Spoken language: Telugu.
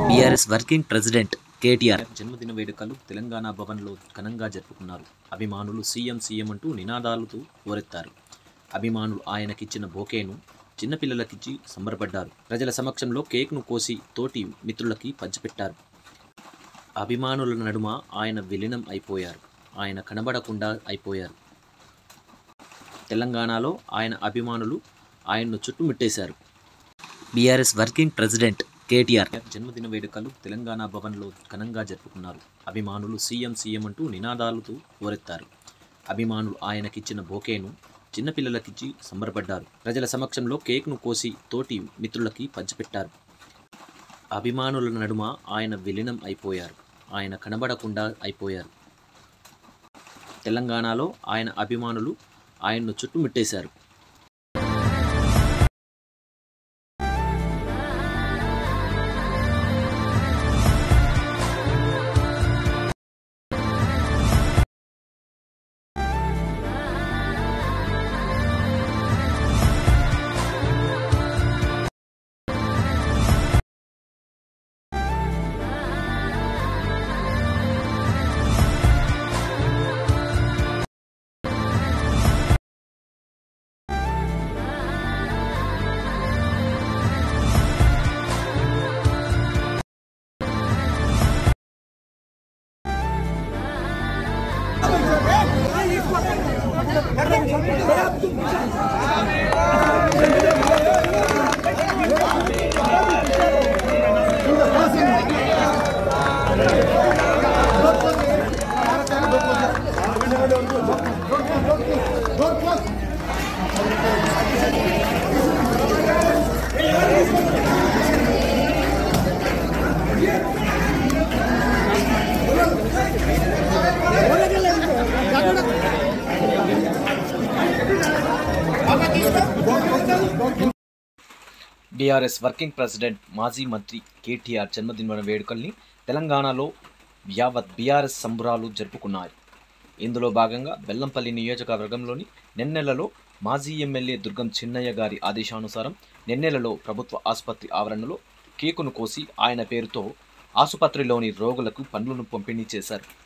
బీఆర్ఎస్ వర్కింగ్ ప్రెసిడెంట్ కేటీఆర్ జన్మదిన వేడుకలు తెలంగాణ భవన్లో ఘనంగా జరుపుకున్నారు. అభిమానులు సీఎం సీఎం అంటూ నినాదాలతో హోరెత్తారు. అభిమానులు ఆయనకిచ్చిన బొకేను చిన్నపిల్లలకిచ్చి సంబరపడ్డారు. ప్రజల సమక్షంలో కేక్ను కోసి తోటి మిత్రులకి పంచిపెట్టారు. అభిమానుల నడుమ ఆయన విలీనం అయిపోయారు. ఆయన కనబడకుండా అయిపోయారు. తెలంగాణలో ఆయన అభిమానులు ఆయన్ను చుట్టుముట్టేశారు. బీఆర్ఎస్ వర్కింగ్ ప్రెసిడెంట్ కేటీఆర్ జన్మదిన వేడుకలు తెలంగాణ భవన్లో ఘనంగా జరుపుకున్నారు. అభిమానులు సీఎం సీఎం అంటూ నినాదాలతో హోరెత్తారు. అభిమానులు ఆయనకిచ్చిన బొకేను చిన్నపిల్లలకిచ్చి సంబరపడ్డారు. ప్రజల సమక్షంలో కేక్ను కోసి తోటి మిత్రులకి పంచిపెట్టారు. అభిమానుల నడుమ ఆయన విలీనం అయిపోయారు. ఆయన కనబడకుండా అయిపోయారు. తెలంగాణలో ఆయన అభిమానులు ఆయన్ను చుట్టుముట్టేశారు. బీఆర్ఎస్ వర్కింగ్ ప్రెసిడెంట్ మాజీ మంత్రి కేటీఆర్ జన్మదిన వేడుకల్ని తెలంగాణలో యావత్ బీఆర్ఎస్ సంబరాలు జరుపుకున్నాయి. ఇందులో భాగంగా బెల్లంపల్లి నియోజకవర్గంలోని నెన్నెలలో మాజీ ఎమ్మెల్యే దుర్గం చిన్నయ్య గారి ఆదేశానుసారం నెన్నెలలో ప్రభుత్వ ఆసుపత్రి ఆవరణలో కేకును కోసి ఆయన పేరుతో ఆసుపత్రిలోని రోగులకు పండ్లను పంపిణీ చేశారు.